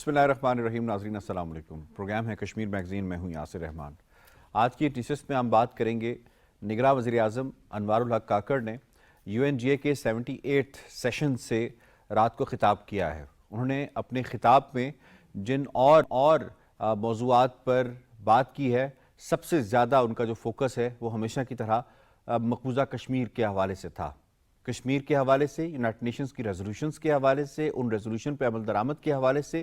بسم اللہ الرحمن الرحیم. ناظرین السلام علیکم. پروگرام ہے کشمیر میگزین. میں ہوں یاسر رحمان. آج کی نشست میں ہم بات کریں گے نگراں وزیر اعظم انوار الحق کاکڑ نے UNGA کے 78 سیشن سے رات کو خطاب کیا ہے. انہوں نے اپنے خطاب میں جن اور موضوعات پر بات کی ہے، سب سے زیادہ ان کا جو فوکس ہے وہ ہمیشہ کی طرح مقبوضہ کشمیر کے حوالے سے تھا. کشمیر کے حوالے سے، یونائٹڈ نیشنز کی ریزولوشنز کے حوالے سے، ان ریزولوشن پہ عمل درآمد کے حوالے سے،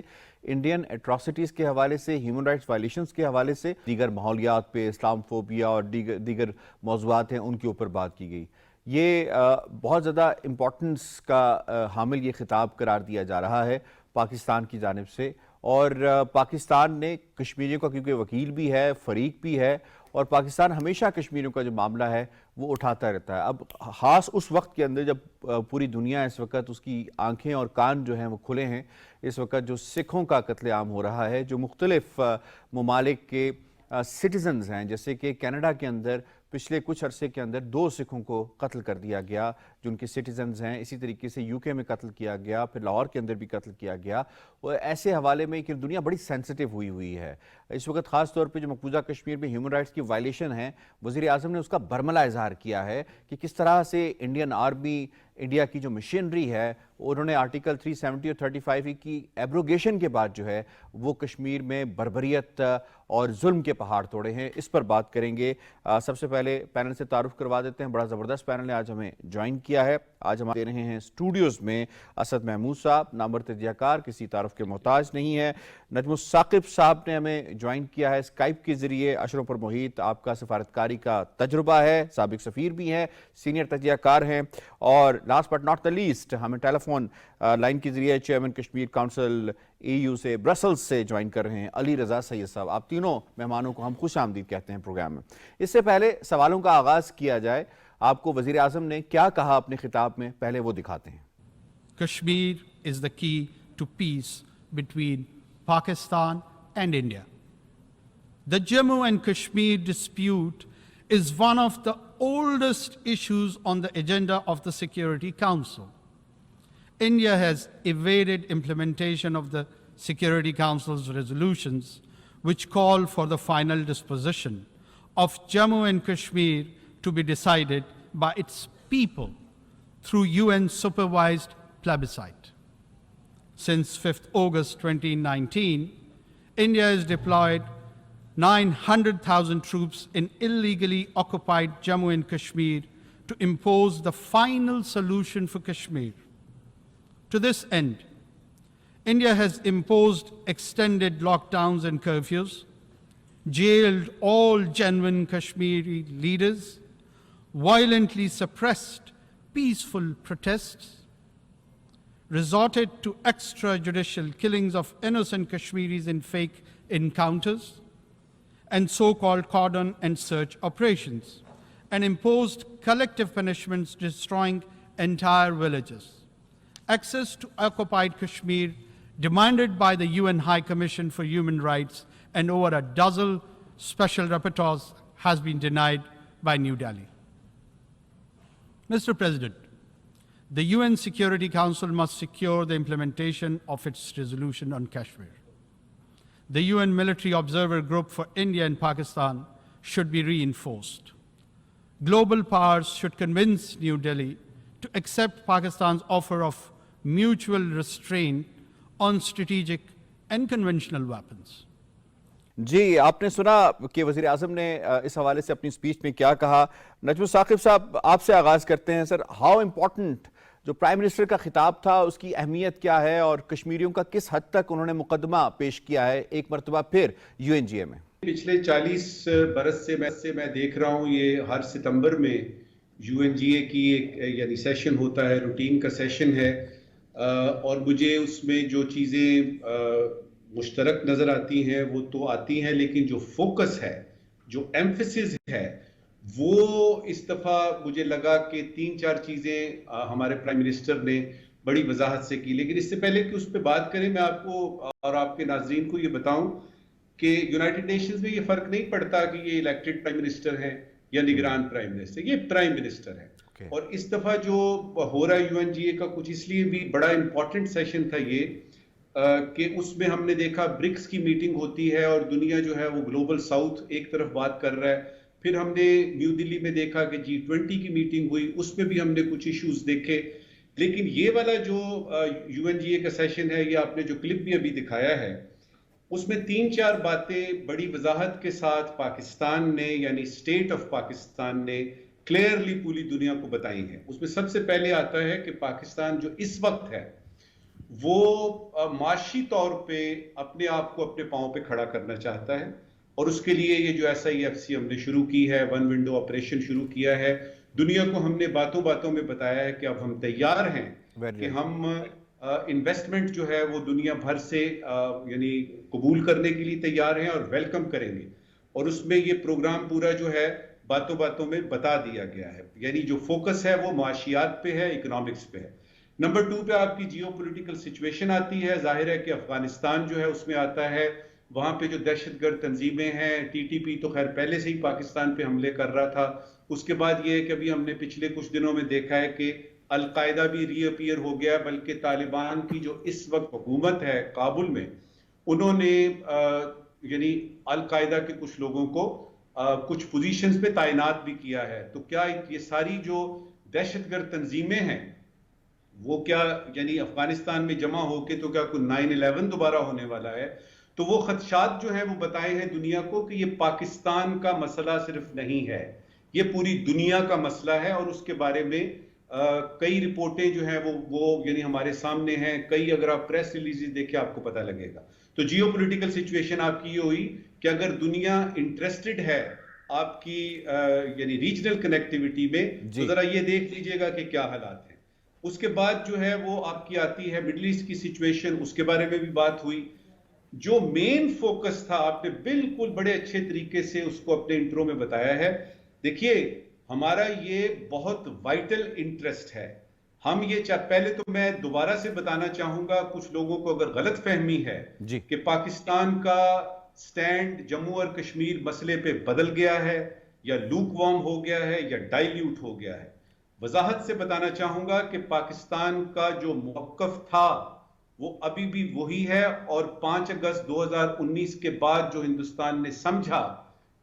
انڈین ایٹراسٹیز کے حوالے سے، ہیومن رائٹس وائلیشنز کے حوالے سے، دیگر ماحولیات پہ، اسلام فوبیا اور دیگر موضوعات ہیں ان کے اوپر بات کی گئی. یہ بہت زیادہ امپورٹنس کا حامل یہ خطاب قرار دیا جا رہا ہے پاکستان کی جانب سے، اور پاکستان نے کشمیریوں کا کیونکہ وکیل بھی ہے، فریق بھی ہے، اور پاکستان ہمیشہ کشمیریوں کا جو معاملہ ہے وہ اٹھاتا رہتا ہے. اب خاص اس وقت کے اندر جب پوری دنیا اس وقت اس کی آنکھیں اور کان جو ہیں وہ کھلے ہیں، اس وقت جو سکھوں کا قتل عام ہو رہا ہے، جو مختلف ممالک کے سٹیزنز ہیں، جیسے کہ کینیڈا کے اندر پچھلے کچھ عرصے کے اندر 2 سکھوں کو قتل کر دیا گیا جو ان کے سٹیزنز ہیں. اسی طریقے سے UK میں قتل کیا گیا، پھر لاہور کے اندر بھی قتل کیا گیا. اور ایسے حوالے میں کہ دنیا بڑی سینسٹیو ہوئی ہے اس وقت. خاص طور پہ جو مقبوضہ کشمیر میں ہیومن رائٹس کی وائلیشن ہے، وزیر اعظم نے اس کا برملا اظہار کیا ہے کہ کس طرح سے انڈین آرمی، انڈیا کی جو مشینری ہے، انہوں نے آرٹیکل 370 اور 35 کی ایبروگیشن کے بعد جو ہے وہ کشمیر میں بربریت اور ظلم کے پہاڑ توڑے ہیں. اس پر بات کریں گے. سب سے پہلے پینل سے تعارف کروا دیتے ہیں. بڑا زبردست پینل نے آج ہمیں جوائن کیا ہے. آج ہم دے رہے ہیں اسٹوڈیوز میں اسد محمود صاحب، نامور تجزیہ کار، کسی تعارف کے محتاج نہیں ہے. نجم الثاقب صاحب نے ہمیں جوائن کیا ہے اسکائپ کے ذریعے. اشرف پر محیط، آپ کا سفارتکاری کا تجربہ ہے، سابق سفیر بھی ہیں، سینئر تجزیہ کار ہیں. اور last but not the least, ہمیں ٹیلی فون لائن کے ذریعے چیئرمین کشمیر کونسل EU سے، برسلز سے جوائن کر رہے ہیں علی رضا سید صاحب. آپ تینوں مہمانوں کو ہم خوش آمدید کہتے ہیں پروگرام میں. اس سے پہلے سوالوں کا آغاز کیا جائے. آپ کو وزیر اعظم نے کیا کہا اپنے خطاب میں، پہلے وہ دکھاتے ہیں. Kashmir is the key to peace between Pakistan and India. The Jammu and Kashmir dispute is one of the oldest issues on the agenda of the Security Council. India has evaded implementation of the Security Council's resolutions which call for the final disposition of Jammu and Kashmir to be decided by its people through UN-supervised plebiscite. Since 5th August 2019, India has deployed 900,000 troops in illegally occupied Jammu and Kashmir to impose the final solution for Kashmir. To this end, India has imposed extended lockdowns and curfews, jailed all genuine Kashmiri leaders, violently suppressed peaceful protests, resorted to extrajudicial killings of innocent Kashmiris in fake encounters and so-called cordon and search operations, and imposed collective punishments destroying entire villages. Access to occupied Kashmir demanded by the UN High Commission for Human Rights and over a dozen special rapporteurs has been denied by New Delhi. Mr. President, the UN Security Council must secure the implementation of its resolution on Kashmir. The UN Military Observer Group for India and Pakistan should be reinforced. Global powers should convince New Delhi to accept Pakistan's offer of mutual restraint on strategic and conventional weapons. جی، آپ نے سنا کہ وزیر اعظم نے اس حوالے سے اپنی speech میں کیا کہا. نجم الثاقب صاحب، آپ سے آغاز کرتے ہیں. سر، ہاؤ امپورٹنٹ جو پرائم منسٹر کا خطاب تھا اس کی اہمیت کیا ہے، اور کشمیریوں کا کس حد تک انہوں نے مقدمہ پیش کیا ہے ایک مرتبہ پھر UNGA میں؟ پچھلے 40 برس سے میں دیکھ رہا ہوں، یہ ہر ستمبر میں UNGA کی ایک یعنی سیشن ہوتا ہے، روٹین کا سیشن ہے، اور مجھے اس میں جو چیزیں مشترک نظر آتی ہیں وہ تو آتی ہیں، لیکن جو فوکس ہے، جو ایمفیسس ہے، وہ اس دفعہ مجھے لگا کہ 3-4 چیزیں ہمارے پرائم منسٹر نے بڑی وضاحت سے کی. لیکن اس سے پہلے کہ اس پہ بات کریں، میں آپ کو اور آپ کے ناظرین کو یہ بتاؤں کہ یونائٹڈ نیشنز میں یہ فرق نہیں پڑتا کہ یہ الیکٹڈ پرائم منسٹر ہیں یا نگران پرائم منسٹر، یہ پرائم منسٹر ہے. اور اس دفعہ جو ہو رہا ہے UNGA کا کچھ اس لیے بھی بڑا امپورٹنٹ سیشن تھا یہ کہ اس میں ہم نے دیکھا برکس کی میٹنگ ہوتی ہے اور دنیا جو ہے وہ گلوبل ساؤتھ ایک طرف بات کر رہا ہے. پھر ہم نے نیو دلی میں دیکھا کہ G20 کی میٹنگ ہوئی, اس میں بھی ہم نے کچھ ایشوز دیکھے. لیکن یہ والا جو UNGA کا سیشن ہے, یہ آپ نے جو کلپ بھی ابھی دکھایا ہے, اس میں 3-4 باتیں بڑی وضاحت کے ساتھ پاکستان نے یعنی اسٹیٹ آف پاکستان نے کلیئرلی پوری دنیا کو بتائی ہیں. اس میں سب سے پہلے آتا ہے کہ پاکستان جو اس وقت ہے وہ معاشی طور پہ اپنے آپ کو اپنے پاؤں پہ کھڑا کرنا چاہتا ہے, اور اس کے لیے یہ جو SIFC ہم نے شروع کی ہے, ون ونڈو آپریشن شروع کیا ہے. دنیا کو ہم نے باتوں باتوں میں بتایا ہے کہ اب ہم تیار ہیں کہ ہم انویسٹمنٹ جو ہے وہ دنیا بھر سے یعنی قبول کرنے کے لیے تیار ہیں اور ویلکم کریں گے. اور اس میں یہ پروگرام پورا جو ہے باتوں باتوں میں بتا دیا گیا ہے, یعنی جو فوکس ہے وہ معاشیات پہ ہے, اکنامکس پہ ہے. نمبر 2 پہ آپ کی جیو پولیٹیکل سچویشن آتی ہے. ظاہر ہے کہ افغانستان جو ہے اس میں آتا ہے, وہاں پہ جو دہشت گرد تنظیمیں ہیں, TTP تو خیر پہلے سے ہی پاکستان پہ حملے کر رہا تھا. اس کے بعد یہ ہے کہ ابھی ہم نے پچھلے کچھ دنوں میں دیکھا ہے کہ القاعدہ بھی ری اپیئر ہو گیا, بلکہ طالبان کی جو اس وقت حکومت ہے کابل میں, انہوں نے یعنی القاعدہ کے کچھ لوگوں کو کچھ پوزیشنز پہ تعینات بھی کیا ہے. تو کیا یہ ساری جو دہشت گرد تنظیمیں ہیں وہ کیا یعنی افغانستان میں جمع ہو کے تو کیا کوئی 9/11 دوبارہ ہونے والا ہے؟ تو وہ خدشات جو ہیں وہ بتائے ہیں دنیا کو کہ یہ پاکستان کا مسئلہ صرف نہیں ہے, یہ پوری دنیا کا مسئلہ ہے. اور اس کے بارے میں کئی رپورٹیں جو ہیں وہ یعنی ہمارے سامنے ہیں, کئی اگر آپ پریس ریلیزز دیکھیں آپ کو پتہ لگے گا. تو جیو پولیٹیکل سچویشن آپ کی یہ ہوئی کہ اگر دنیا انٹرسٹڈ ہے آپ کی یعنی ریجنل کنیکٹیوٹی میں, تو ذرا یہ دیکھ لیجئے گا کہ کیا حالات ہیں. اس کے بعد جو ہے وہ آپ کی آتی ہے مڈل ایسٹ کی سچویشن, اس کے بارے میں بھی بات ہوئی. جو مین فوکس تھا آپ نے بالکل بڑے اچھے طریقے سے اس کو اپنے انٹرو میں بتایا ہے. دیکھیے ہمارا یہ بہت وائٹل انٹرسٹ ہے. ہم یہ پہلے تو میں دوبارہ سے بتانا چاہوں گا, کچھ لوگوں کو اگر غلط فہمی ہے کہ پاکستان کا سٹینڈ جموں اور کشمیر مسئلے پہ بدل گیا ہے یا لوک وارم ہو گیا ہے یا ڈائلیوٹ ہو گیا ہے. وضاحت سے بتانا چاہوں گا کہ پاکستان کا جو موقف تھا وہ ابھی بھی وہی ہے, اور 5 اگست 2019 کے بعد جو ہندوستان نے سمجھا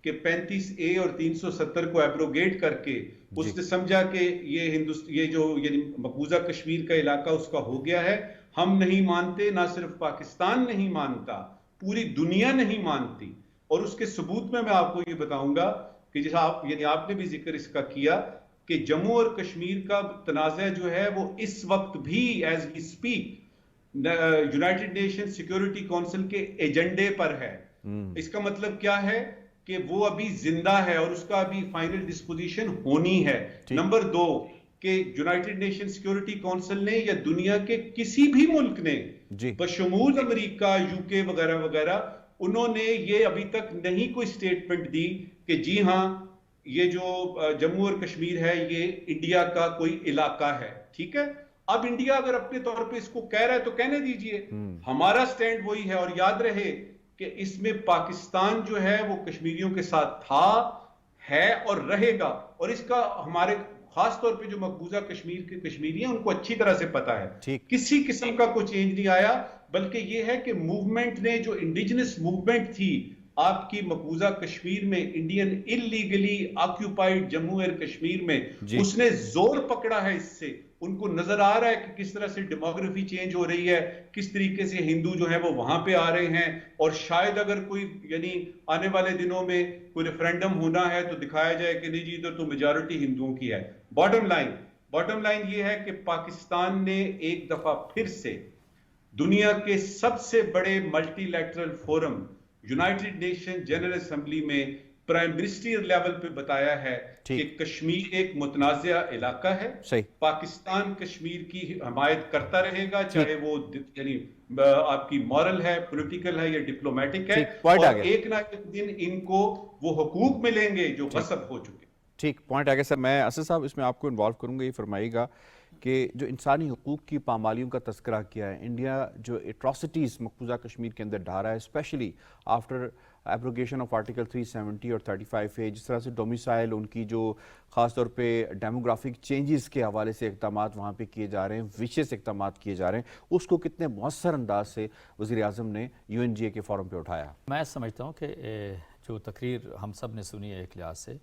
کہ 35A اور 370 کو ایبروگیٹ کر کے اس نے سمجھا کہ یہ جو یعنی مقبوضہ کشمیر کا علاقہ اس کا ہو گیا ہے. ہم نہیں مانتے, نہ صرف پاکستان نہیں مانتا, پوری دنیا نہیں مانتی. اور اس کے ثبوت میں آپ کو یہ بتاؤں گا کہ جیسا آپ نے بھی ذکر اس کا کیا کہ جموں اور کشمیر کا تنازع جو ہے وہ اس وقت بھی as we speak United Nation Security Council کے ایجنڈے پر ہے. اس کا مطلب کیا ہے کہ وہ ابھی زندہ ہے اور اس کا ابھی فائنل ڈسپوزیشن ہونی ہے. نمبر 2 کہ یونائٹڈ نیشن سیکیورٹی کونسل نے یا دنیا کے کسی بھی ملک نے بشمول امریکہ, UK وغیرہ وغیرہ, انہوں نے یہ ابھی تک نہیں کوئی سٹیٹمنٹ دی کہ جی ہاں یہ جو جموں اور کشمیر ہے یہ انڈیا کا کوئی علاقہ ہے. ٹھیک ہے, اب انڈیا اگر اپنے طور پہ اس کو کہہ رہا ہے تو کہنے دیجئے, ہمارا سٹینڈ وہی ہے. اور یاد رہے کہ اس میں پاکستان جو ہے وہ کشمیریوں کے ساتھ تھا, ہے اور رہے گا. اور اس کا ہمارے خاص طور پہ جو مقبوضہ کشمیر کے کشمیری ہیں ان کو اچھی طرح سے پتا ہے. کسی قسم کا کوئی چینج نہیں آیا, بلکہ یہ ہے کہ موومنٹ نے جو انڈیجنس موومنٹ تھی آپ کی مقبوضہ کشمیر میں, انڈین انلیگلی آکیوپائیڈ جموں اور کشمیر میں, اس نے زور پکڑا ہے. اس سے ان کو نظر آ رہا ہے کہ کس طرح سے ڈیموگرافی چینج ہو رہی ہے, کس طریقے سے ہندو جو ہے وہ وہاں پہ آ رہے ہیں. اور شاید اگر کوئی یعنی آنے والے دنوں میں کوئی ریفرینڈم ہونا ہے تو دکھایا جائے کہ نہیں جی ادھر تو میجورٹی ہندوؤں کی ہے. باٹم لائن یہ ہے کہ پاکستان نے ایک دفعہ پھر سے دنیا کے سب سے بڑے multi lateral forum United nation general assembly میں پرائم منسٹر لیول پہ بتایا ہے کہ کشمیر ایک متنازع علاقہ ہے. پاکستان کشمیر کی حمایت کرتا رہے گا, چاہے وہ یعنی آپ کی مورل ہے, پولیٹیکل ہے یا ڈپلومیٹک ہے, اور ایک نہ ایک دن ان کو وہ حقوق ملیں گے جو غصب ہو چکے. ٹھیک, پوائنٹ آ گیا سر. میں اسد صاحب اس میں آپ کو انوالو کروں گا. یہ فرمائیے گا کہ جو انسانی حقوق کی پامالیوں کا تذکرہ کیا ہے, انڈیا جو ایٹراسٹیز مقبوضہ کشمیر کے اندر ڈھا رہا ہے, especially after abrogation of article 370 اور 35A، جس طرح سے ڈومیسائل ان کی جو خاص طور پہ ڈیموگرافک چینجز کے حوالے سے اقدامات وہاں پہ کیے جا رہے ہیں، وشیس اقدامات کیے جا رہے ہیں، اس کو کتنے مؤثر انداز سے وزیر اعظم نے UNGA کے فورم پہ اٹھایا؟ میں سمجھتا ہوں کہ جو تقریر ہم سب نے سنی ہے ایک لحاظ سے،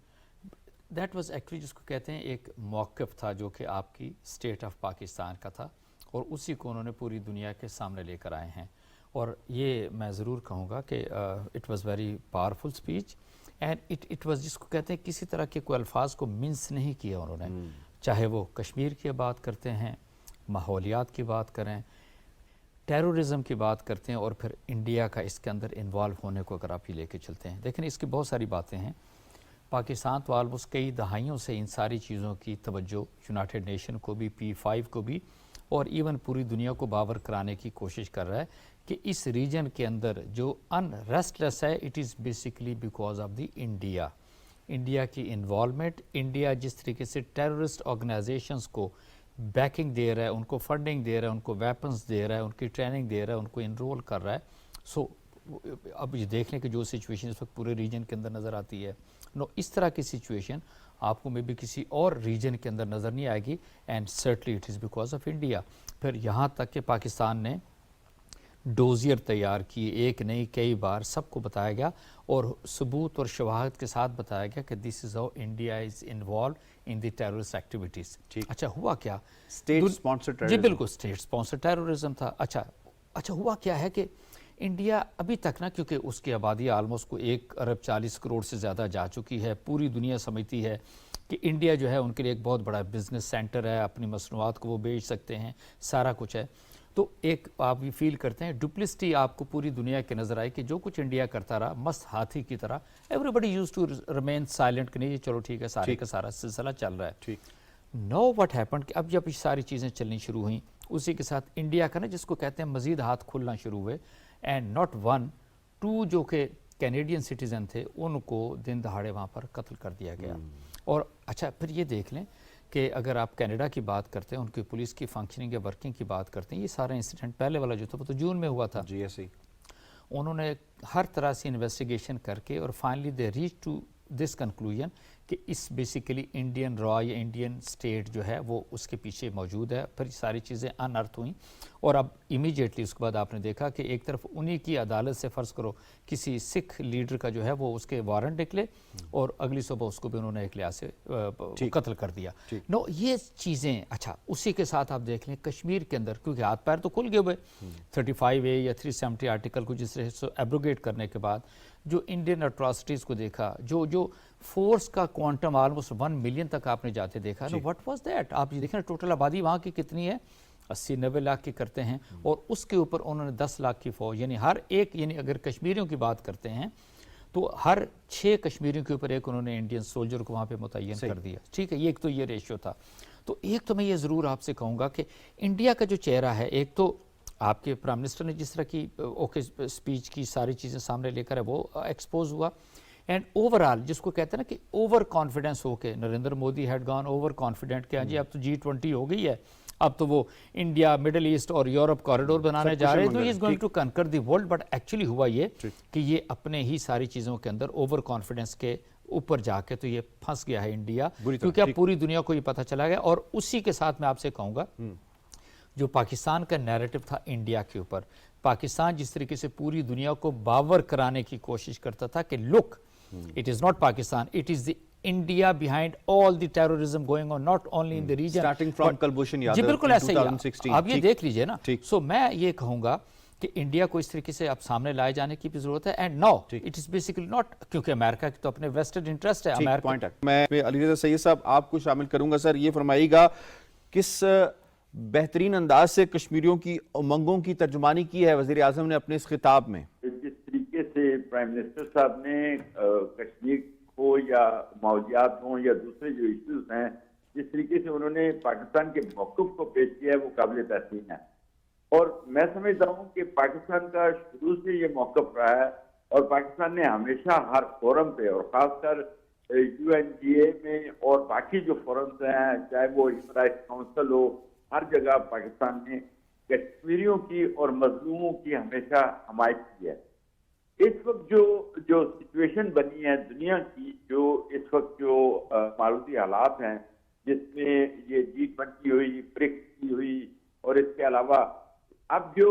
دیٹ واز ایکچولی جس کو کہتے ہیں ایک موقف تھا جو کہ آپ کی اسٹیٹ آف پاکستان کا تھا، اور اسی کو انہوں نے پوری دنیا کے سامنے لے کر آئے ہیں. اور یہ میں ضرور کہوں گا کہ it was very powerful speech, and it was جس کو کہتے ہیں کسی طرح کے کوئی الفاظ کو منس نہیں کیا انہوں نے، چاہے وہ کشمیر کی بات کرتے ہیں، ماحولیات کی بات کریں، ٹیرورزم کی بات کرتے ہیں، اور پھر انڈیا کا اس کے اندر انوالو ہونے کو اگر آپ ہی لے کے چلتے ہیں. دیکھیں اس کی بہت ساری باتیں ہیں. پاکستان تو آلموسٹ کئی دہائیوں سے ان ساری چیزوں کی توجہ یونائٹڈ نیشن کو بھی، P5 کو بھی، اور ایون پوری دنیا کو باور کرانے کی کوشش کر رہا ہے کہ اس ریجن کے اندر جو ریسٹلیس ہے، it is basically because of the India کی انوالومنٹ. انڈیا جس طریقے سے ٹیررسٹ آرگنائزیشنز کو بیکنگ دے رہا ہے، ان کو فنڈنگ دے رہا ہے، ان کو ویپنز دے رہا ہے، ان کی ٹریننگ دے رہا ہے، ان کو انرول کر رہا ہے. سو اب یہ دیکھ لیں کہ جو سچویشن اس وقت پورے ریجن کے اندر نظر آتی ہے، اس طرح کی سچویشن آپ کو میں بھی کسی اور ریجن کے اندر نظر نہیں آئے گی، and certainly it is because of India. پھر یہاں تک کہ پاکستان نے ڈوزیر تیار کیے، ایک نہیں کئی بار سب کو بتایا گیا اور ثبوت اور شواہد کے ساتھ بتایا گیا کہ this is how India is involved in the terrorist activities. اچھا ہوا کیا؟ اسٹیٹ اسپانسر جی بالکل اسٹیٹ اسپانسر ٹیررزم تھا. اچھا ہوا کیا ہے کہ انڈیا ابھی تک نا، کیونکہ اس کی آبادی آلموسٹ کو 1 ارب 40 کروڑ سے زیادہ جا چکی ہے، پوری دنیا سمجھتی ہے کہ انڈیا جو ہے ان کے لیے ایک بہت بڑا بزنس سینٹر ہے، اپنی مصنوعات کو وہ بیچ سکتے ہیں، سارا کچھ ہے. تو ایک آپ یہ فیل کرتے ہیں ڈپلسٹی آپ کو پوری دنیا کے نظر آئی کہ جو کچھ انڈیا کرتا رہا مست ہاتھی کی طرح، everybody used to remain silent کہ نہیں چلو ٹھیک ہے، سارے کا سارا سلسلہ چل رہا ہے. نو واٹ ہیپنڈ کہ اب جب یہ ساری چیزیں چلنی شروع ہوئیں، اسی کے ساتھ انڈیا کا نا جس کو کہتے ہیں مزید ہاتھ کھلنا شروع ہوئے، اینڈ ناٹ 1 2 جو کہ کینیڈین سٹیزن تھے ان کو دن دہاڑے وہاں پر قتل کر دیا گیا. اور اچھا پھر یہ دیکھ لیں کہ اگر آپ کینیڈا کی بات کرتے ہیں، ان کی پولیس کی فنکشننگ یا ورکنگ کی بات کرتے ہیں، یہ سارا انسیڈنٹ پہلے والا جو تھا وہ تو جون میں ہوا تھا. انہوں نے ہر طرح سے انویسٹیگیشن کر کے اور finally they reach to this conclusion کہ اس بیسیکلی انڈین را یا انڈین اسٹیٹ جو ہے وہ اس کے پیچھے موجود ہے. پھر ساری چیزیں انارتھ ہوئیں، اور اب امیجیٹلی اس کے بعد آپ نے دیکھا کہ ایک طرف انہی کی عدالت سے فرض کرو کسی سکھ لیڈر کا جو ہے وہ اس کے وارنٹ نکلے، اور اگلی صبح اس کو بھی انہوں نے ایک لحاظ سے قتل کر دیا. نو یہ چیزیں اچھا اسی کے ساتھ آپ دیکھ لیں کشمیر کے اندر، کیونکہ ہاتھ پیر تو کھل گئے ہوئے 35A یا 370 آرٹیکل کو جس طرح سے ایبروگیٹ کرنے کے بعد جو انڈین اٹراسٹیز کو دیکھا، جو فورس کا کوانٹم آلموسٹ 1 ملین تک آپ نے جاتے دیکھا. What was that? آپ یہ دیکھیں ٹوٹل آبادی وہاں کی کتنی ہے، 80-90 لاکھ کی کرتے ہیں، اور اس کے اوپر انہوں نے 10 لاکھ کی فوج، یعنی ہر ایک، یعنی اگر کشمیریوں کی بات کرتے ہیں تو ہر 6 کشمیریوں کے اوپر ایک انہوں نے انڈین سولجر کو وہاں پہ متعین کر دیا. ٹھیک ہے، ایک تو یہ ریشیو تھا. تو ایک تو میں یہ ضرور آپ سے کہوں گا کہ انڈیا کا جو چہرہ ہے، ایک تو آپ کے پرائم منسٹر نے جس طرح کی اوکے اسپیچ کی، ساری چیزیں سامنے لے کر ہے وہ ایکسپوز ہوا، اینڈ اوور آل جس کو کہتے ہیں نا کہ اوور کانفیڈنس ہو کے نریندر مودی ہیڈ گان اوور کانفیڈنٹ کہ ہاں جی اب تو G20 ہو گئی ہے، اب تو وہ انڈیا مڈل ایسٹ اور یورپ کوریڈور بنانے جا رہے ہیں، تو he is going to conquer the world. But actually ہوا یہ کہ یہ اپنے ہی ساری چیزوں کے اندر اوور کانفیڈنس کے اوپر جا کے تو یہ پھنس گیا ہے انڈیا، کیونکہ اب پوری دنیا کو یہ پتہ چلا گیا. اور اسی کے ساتھ میں آپ سے کہوں گا جو پاکستان کا نیریٹو تھا انڈیا کے اوپر، پاکستان جس طریقے سے پوری دنیا کو باور کرانے کی کوشش کرتا تھا کہ look it is not Pakistan, it is the India behind all the terrorism going on not only in the region starting from Kulbhushan Yadav جی بالکل ایسا ہی 2016. آپ یہ دیکھ لیجئے نا. سو میں یہ کہوں گا کہ انڈیا کو اس طریقے سے اب سامنے لائے جانے کی بھی ضرورت ہے، and no it is basically not, کیونکہ امریکہ کی تو اپنے ویسٹڈ انٹرسٹ ہے. امریکہ میں علی رضا سید صاحب آپ کو شامل کروں گا. سر یہ فرمائیے گا کس بہترین انداز سے کشمیریوں کی امنگوں کی ترجمانی کی ہے وزیر اعظم نے اپنے اس خطاب میں؟ جس طریقے سے پرائم منسٹر صاحب نے کشمیر ہو یا ماحولیات ہوں یا دوسرے جو ایشوز ہیں، جس طریقے سے انہوں نے پاکستان کے موقف کو پیش کیا ہے وہ قابل تحسین ہے. اور میں سمجھتا ہوں کہ پاکستان کا شروع سے یہ موقف رہا ہے، اور پاکستان نے ہمیشہ ہر فورم پہ اور خاص کر UNGA میں اور باقی جو فورمز ہیں، چاہے وہ ہیومن رائٹس کونسل ہو، ہر جگہ پاکستان نے کشمیریوں کی اور مظلوموں کی ہمیشہ حمایت کی ہے. اس وقت جو سچویشن بنی ہے دنیا کی، جو اس وقت جو معروضی حالات ہیں، جس میں یہ G20 ہوئی، برکس کی ہوئی، اور اس کے علاوہ اب جو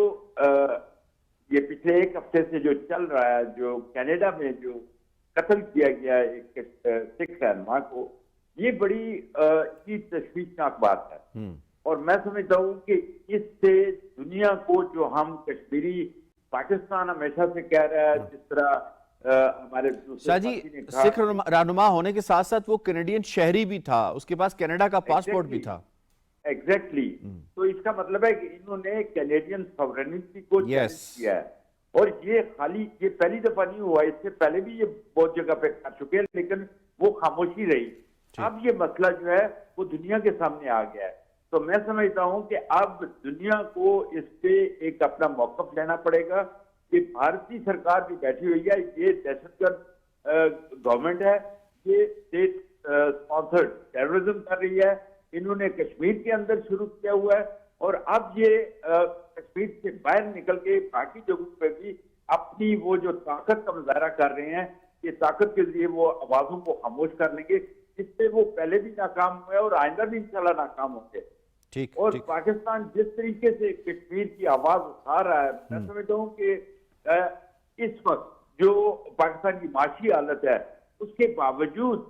یہ پچھلے ایک ہفتے سے جو چل رہا ہے، جو کینیڈا میں جو قتل کیا گیا ایک سکھ رہنما کو، یہ بڑی تشویشناک بات ہے۔ اور میں سمجھتا ہوں کہ اس سے دنیا کو، جو ہم کشمیری، پاکستان ہمیشہ سے کہہ رہا ہے، جس طرح ہمارے شاہ جی سکھ رہنما ہونے کے ساتھ ساتھ وہ کینیڈین شہری بھی تھا، اس کے پاس کینیڈا کا پاسپورٹ بھی تھا۔ ایگزیکٹلی، تو اس کا مطلب ہے کہ انہوں نے کینیڈین سوورنٹی کو چیلنج کیا ہے، اور یہ پہلی دفعہ نہیں ہوا، اس سے پہلے بھی یہ بہت جگہ پہ کر چکے ہیں، لیکن وہ خاموشی رہی۔ اب یہ مسئلہ جو ہے وہ دنیا کے سامنے آ گیا ہے، تو میں سمجھتا ہوں کہ اب دنیا کو اس پہ ایک اپنا موقف لینا پڑے گا کہ بھارتی سرکار بھی بیٹھی ہوئی ہے، یہ دہشت گرد گورنمنٹ ہے، یہ اسٹیٹ اسپانسرڈ ٹیررزم کر رہی ہے، انہوں نے کشمیر کے اندر شروع کیا ہوا ہے، اور اب یہ کشمیر سے باہر نکل کے باقی جگہوں پہ بھی اپنی وہ جو طاقت کا مظاہرہ کر رہے ہیں، یہ طاقت کے ذریعے وہ آوازوں کو خاموش کر لیں گے، جس سے وہ پہلے بھی ناکام ہوئے اور آئندہ بھی انشاءاللہ ناکام ہوں گے۔ اور پاکستان جس طریقے سے کشمیر کی آواز اٹھا رہا ہے، میں سمجھتا ہوں کہ اس وقت جو پاکستان کی معاشی حالت ہے، اس کے باوجود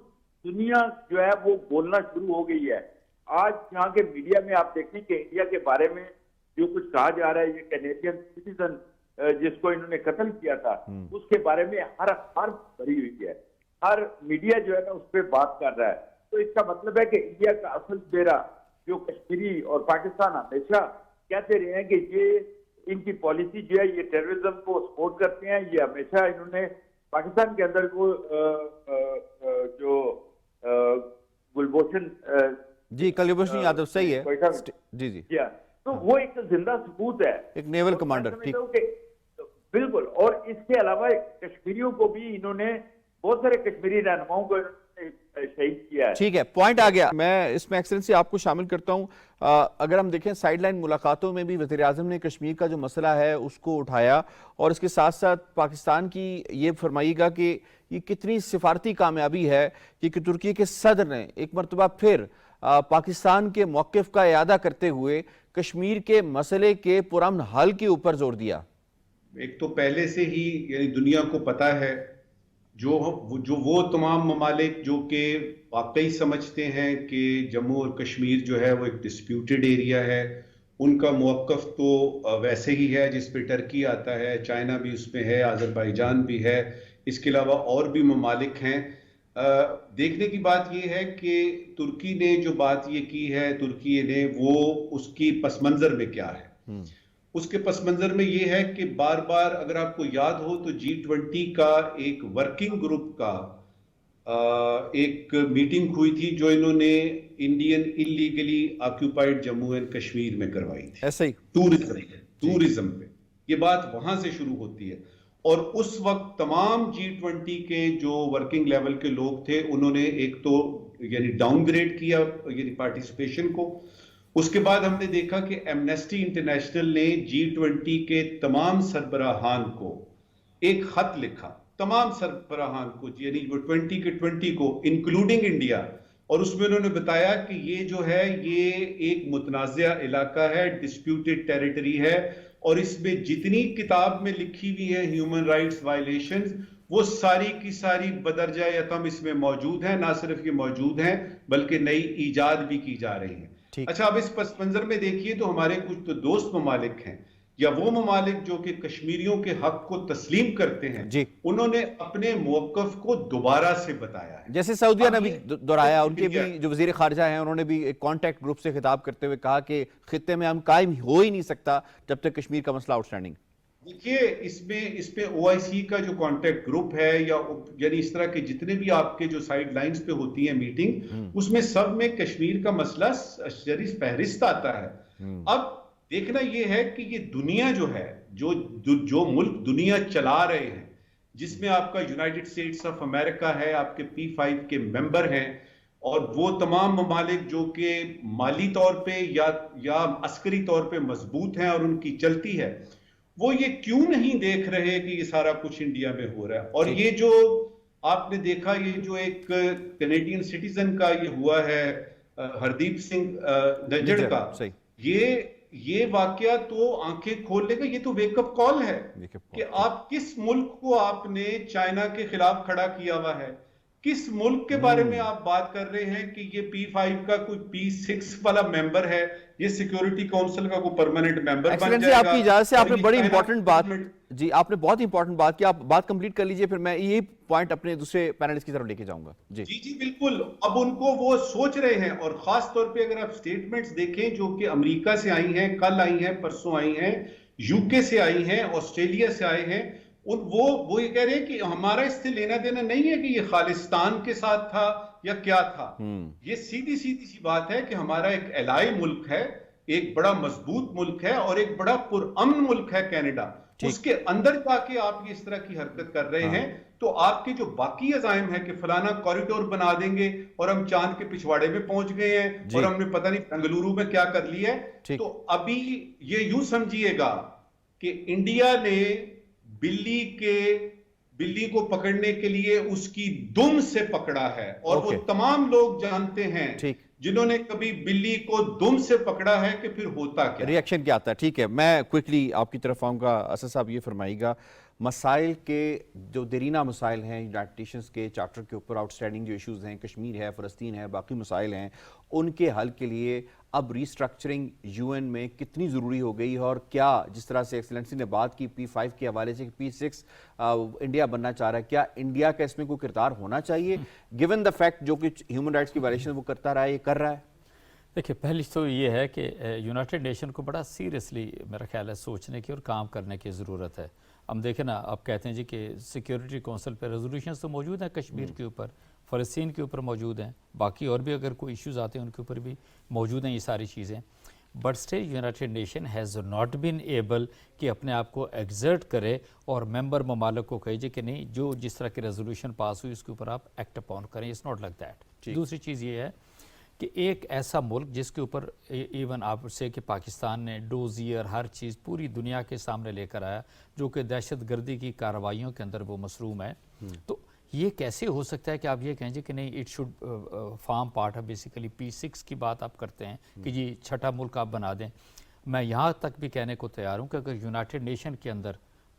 دنیا جو ہے وہ بولنا شروع ہو گئی ہے۔ آج یہاں کے میڈیا میں آپ دیکھیں کہ انڈیا کے بارے میں جو کچھ کہا جا رہا ہے، یہ کینیڈین سٹیزن جس کو انہوں نے قتل کیا تھا، اس کے بارے میں ہر اخبار بھری ہوئی ہے، ہر میڈیا جو ہے نا اس پہ بات کر رہا ہے۔ تو اس کا مطلب ہے کہ انڈیا کا اصل چہرہ جو کشمیری اور پاکستان ہمیشہ کہتے رہے ہیں کہ یہ ان کی پالیسی جو ہے یہ ٹیررزم کو سپورٹ کرتے ہیں، یہ ہمیشہ انہوں نے پاکستان کے اندر وہ جو گلبھوشن کلبھوشن یادو صحیح ہے، جی تو وہ ایک زندہ ثبوت ہے، ایک نیول کمانڈر، بالکل۔ اور اس کے علاوہ کشمیریوں کو بھی انہوں نے، بہت سارے کشمیری رہنماؤں کو شہید کیا ہے۔ ٹھیک ہے، پوائنٹ آ گیا۔ میں اس میں ایکسلنسی آپ کو شامل کرتا ہوں۔ اگر ہم دیکھیں سائیڈ لائن ملاقاتوں میں بھی وزیر اعظم نے کشمیر کا جو مسئلہ ہے اس کو اٹھایا، اور اس کے ساتھ ساتھ پاکستان کی یہ فرمائیے گا کہ یہ کتنی سفارتی کامیابی ہے کہ ترکی کے صدر نے ایک مرتبہ پھر پاکستان کے موقف کا اعادہ کرتے ہوئے کشمیر کے مسئلے کے پرامن حل کے اوپر زور دیا۔ ایک تو پہلے سے ہی یعنی دنیا کو پتا ہے، جو وہ تمام ممالک جو کہ واقعی سمجھتے ہیں کہ جموں اور کشمیر جو ہے وہ ایک ڈسپیوٹڈ ایریا ہے، ان کا موقف تو ویسے ہی ہے جس پہ ٹرکی آتا ہے، چائنا بھی اس میں ہے، آذربائیجان بھی ہے، اس کے علاوہ اور بھی ممالک ہیں۔ دیکھنے کی بات یہ ہے کہ ترکی نے جو بات یہ کی ہے، ترکی نے، وہ اس کی پس منظر میں کیا ہے؟ اس کے پس منظر میں یہ ہے کہ بار بار اگر آپ کو یاد ہو تو G20 کا ایک ورکنگ گروپ کا ایک میٹنگ ہوئی تھی جو انہوں نے Indian illegally occupied Jammu and Kashmir میں کروائی تھی، ایسا ہی ٹورزم پہ۔ یہ بات وہاں سے شروع ہوتی ہے، اور اس وقت تمام G20 کے جو ورکنگ لیول کے لوگ تھے انہوں نے ایک تو یعنی ڈاؤن گریڈ کیا یعنی پارٹیسپیشن کو۔ اس کے بعد ہم نے دیکھا کہ ایمنسٹی انٹرنیشنل نے G20 کے تمام سربراہان کو ایک خط لکھا، تمام سربراہان کو، یعنی 20 کے 20 کو انکلوڈنگ انڈیا، اور اس میں انہوں نے بتایا کہ یہ جو ہے یہ ایک متنازع علاقہ ہے، ڈسپیوٹڈ ٹیریٹری ہے، اور اس میں جتنی کتاب میں لکھی ہوئی ہے ہیومن رائٹس وائلیشنز، وہ ساری کی ساری بدرجہ یا کم اس میں موجود ہیں۔ نہ صرف یہ موجود ہیں بلکہ نئی ایجاد بھی کی جا رہی ہیں۔ اچھا، اب اس پس منظر میں دیکھیے تو ہمارے کچھ تو دوست ممالک ہیں یا وہ ممالک جو کہ کشمیریوں کے حق کو تسلیم کرتے ہیں، انہوں نے اپنے موقف کو دوبارہ سے بتایا ہے، جیسے سعودیہ نے بھی دہرایا، ان کے بھی جو وزیر خارجہ ہیں انہوں نے بھی ایک کانٹیکٹ گروپ سے خطاب کرتے ہوئے کہا کہ خطے میں ہم قائم ہو ہی نہیں سکتا جب تک کشمیر کا مسئلہ آؤٹ اسٹینڈنگ۔ دیکھیے اس پہ OIC کا جو کانٹیکٹ گروپ ہے یا یعنی اس طرح کے جتنے بھی آپ کے جو سائیڈ لائنز پہ ہوتی ہیں میٹنگ، اس میں سب میں کشمیر کا مسئلہ شریف فہرست آتا ہے۔ اب دیکھنا یہ ہے کہ یہ دنیا جو ہے، جو ملک دنیا چلا رہے ہیں، جس میں آپ کا یونائٹڈ اسٹیٹس آف امریکہ ہے، آپ کے P5 کے ممبر ہیں، اور وہ تمام ممالک جو کہ مالی طور پہ یا عسکری طور پہ مضبوط ہیں اور ان کی چلتی ہے، وہ یہ کیوں نہیں دیکھ رہے کہ یہ سارا کچھ انڈیا میں ہو رہا ہے. اور یہ جو آپ نے دیکھا یہ جو ایک کینیڈین سٹیزن کا یہ ہوا ہے ہردیپ سنگھ نجڑ کا, یہ واقعہ تو آنکھیں کھول لے گا. یہ تو ویک اپ کال ہے کہ آپ کس ملک کو آپ نے چائنا کے خلاف کھڑا کیا ہوا ہے, کس ملک کے بارے میں آپ بات کر رہے ہیں کہ یہ P5 کا کوئی P6 والا ممبر ہے, یہ سیکیورٹی کونسل کا کوئی پرماننٹ ممبر بن جائے گا. آپ کی اجازت سے آپ نے بڑی امپورٹنٹ بات, جی آپ نے بہت امپورٹنٹ بات کی, آپ بات کمپلیٹ کر لیجئے, پھر میں یہ پوائنٹ اپنے دوسرے پینلسٹ کی طرف لے کے جاؤں گا. جی بالکل. اب ان کو وہ سوچ رہے ہیں, اور خاص طور پہ اگر آپ سٹیٹمنٹس دیکھیں جو کہ امریکہ سے آئی ہیں, کل آئی ہیں, پرسوں آئی ہیں, UK سے آئی ہیں, آسٹریلیا سے آئے ہیں, وہ یہ کہہ رہے ہیں کہ ہمارا اس سے لینا دینا نہیں ہے کہ یہ خالستان کے ساتھ تھا یا کیا تھا. یہ سیدھی سی بات ہے کہ ہمارا ایک الائی ملک ہے, ایک بڑا مضبوط ملک ہے, اور ایک بڑا پرامن ملک ہے کینیڈا. اس کے اندر جا کے آپ اس طرح کی حرکت کر رہے ہیں, تو آپ کے جو باقی عزائم ہیں کہ فلانا کوریڈور بنا دیں گے اور ہم چاند کے پچھواڑے میں پہنچ گئے ہیں اور ہم نے پتہ نہیں بنگلورو میں کیا کر لیا ہے, تو ابھی یہ یوں سمجھیے گا کہ انڈیا نے بلی کو پکڑنے کے لیے اس کی دم سے پکڑا ہے, اور وہ تمام لوگ جانتے ہیں جنہوں نے کبھی بلی کو دم سے پکڑا ہے کہ پھر ہوتا کیا, ریاکشن کیا آتا ہے. ٹھیک ہے, میں کوئکلی آپ کی طرف آؤں گا. اسد صاحب یہ فرمائیے گا, مسائل کے جو دیرینہ مسائل ہیں یونائٹڈ نیشنز کے چارٹر کے اوپر آؤٹ اسٹینڈنگ جو ایشوز ہیں, کشمیر ہے, فلسطین ہے, باقی مسائل ہیں, ان کے حل کے لیے اب ری اسٹرکچرنگ UN میں کتنی ضروری ہو گئی ہے, اور کیا جس طرح سے ایکسلنسی نے بات کی P5 کے حوالے سے کہ P6 انڈیا بننا چاہ رہا ہے, کیا انڈیا کا اس میں کوئی کردار ہونا چاہیے گیون دا فیکٹ جو کہ ہیومن رائٹس کی وائلیشن وہ کرتا رہا ہے, یہ کر رہا ہے؟ دیکھیں, پہلی تو یہ ہے کہ یونائٹڈ نیشن کو بڑا سیریسلی میرا خیال ہے سوچنے کی اور کام کرنے کی ضرورت ہے. ہم دیکھیں نا, آپ کہتے ہیں جی کہ سیکیورٹی کونسل پہ ریزولوشنز تو موجود ہیں کشمیر کے اوپر, فلسطین کے اوپر موجود ہیں, باقی اور بھی اگر کوئی ایشوز آتے ہیں ان کے اوپر بھی موجود ہیں یہ ساری چیزیں, but still United nation has not been able کہ اپنے آپ کو ایگزرٹ کرے اور ممبر ممالک کو کہے کہ نہیں جو جس طرح کی ریزولوشن پاس ہوئی اس کے اوپر آپ ایکٹ اپون کریں. It's not like that. دوسری چیز یہ ہے کہ ایک ایسا ملک جس کے اوپر ایون آپ سے کہ پاکستان نے ڈوزیئر ہر چیز پوری دنیا کے سامنے لے کر آیا, جو کہ دہشت گردی کی کارروائیوں کے اندر وہ مصروم ہے, تو یہ کیسے ہو سکتا ہے کہ آپ یہ کہیں کہ نہیں اٹ شوڈ فارم پارٹ ہے بیسیکلی P6 کی بات آپ کرتے ہیں کہ جی چھٹا ملک آپ بنا دیں. میں یہاں تک بھی کہنے کو تیار ہوں کہ اگر یونائٹڈ نیشن کے اندر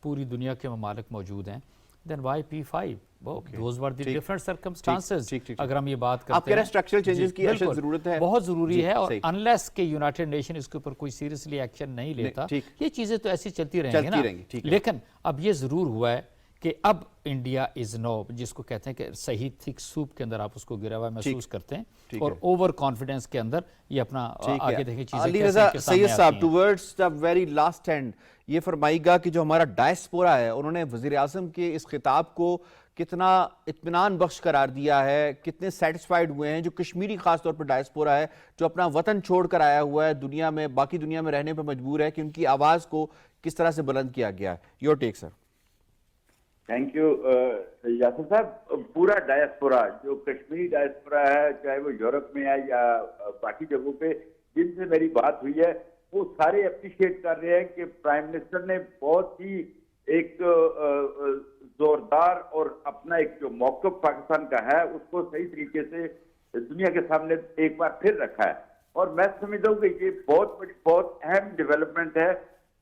پوری دنیا کے ممالک موجود ہیں, then why P5? Those were the different circumstances. اگر ہم یہ بات کرتے ہیں, آپ کہہ رہے ہیں اسٹرکچرل چینجز کی اشد ضرورت ہے, بہت ضروری ہے, اور انلیس کہ یونائٹڈ نیشن اس کے اوپر کوئی سیریسلی ایکشن نہیں لیتا, یہ چیزیں تو ایسی چلتی رہیں گی نا. لیکن اب یہ ضرور ہوا ہے کہ اب انڈیا از نو, جس کو کہتے ہیں کہ صحیح تھک سوپ کے اندر آپ اس کو گرا ہوا محسوس کرتے ہیں, اور اوور کانفیڈنس کے اندر یہ اپنا آگے دیکھیں چیزیں علی رضا سید صاحب towards the very last and یہ فرمائیے گا کہ جو ہمارا ڈائسپورا ہے انہوں نے وزیر اعظم کے اس خطاب کو کتنا اطمینان بخش قرار دیا ہے, کتنے سیٹسفائیڈ ہوئے ہیں, جو کشمیری خاص طور پر ڈائسپورا ہے جو اپنا وطن چھوڑ کر آیا ہوا ہے دنیا میں, باقی دنیا میں رہنے پہ مجبور ہے, کہ ان کی آواز کو کس طرح سے بلند کیا گیا ہے. Your take sir. Thank you Yasir صاحب. پورا ڈائسپورا جو کشمیری ڈائسپورا ہے, چاہے وہ یورپ میں ہے یا باقی جگہوں پہ جن سے میری بات ہوئی ہے, وہ سارے اپریشیٹ کر رہے ہیں کہ پرائم منسٹر نے بہت ہی ایک زوردار اور اپنا ایک جو موقف پاکستان کا ہے اس کو صحیح طریقے سے دنیا کے سامنے ایک بار پھر رکھا ہے. اور میں سمجھتا ہوں کہ یہ بہت بڑی بہت اہم ڈیولپمنٹ ہے,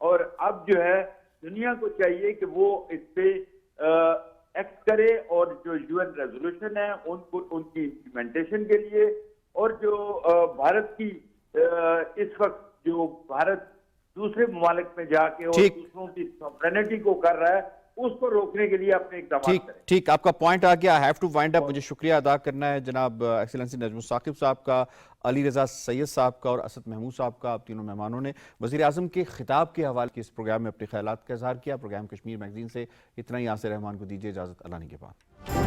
اور اب جو ہے دنیا کو چاہیے کہ وہ اس پہ ایکٹ کرے, اور جو UN ریزولوشن ہے ان کی امپلیمنٹیشن کے لیے, اور جو بھارت کی اس وقت جو بھارت دوسرے ممالک میں جا کے اور دوسروں کی سوورینٹی کو کر رہا ہے اس کو روکنے کے لیے اپنے اقدامات کریں. ٹھیک, آپ کا پوائنٹ آ گیا. ہیو ٹو وائنڈ اپ. مجھے شکریہ ادا کرنا ہے جناب ایکسلنسی نجم الثاقب صاحب کا, علی رضا سید صاحب کا اور اسد محمود صاحب کا. آپ تینوں مہمانوں نے وزیر اعظم کے خطاب کے حوالے کے اس پروگرام میں اپنے خیالات کا اظہار کیا. پروگرام کشمیر میگزین سے اتنا ہی. یاسر رحمان کو دیجیے اجازت. اللہ نے کے بعد.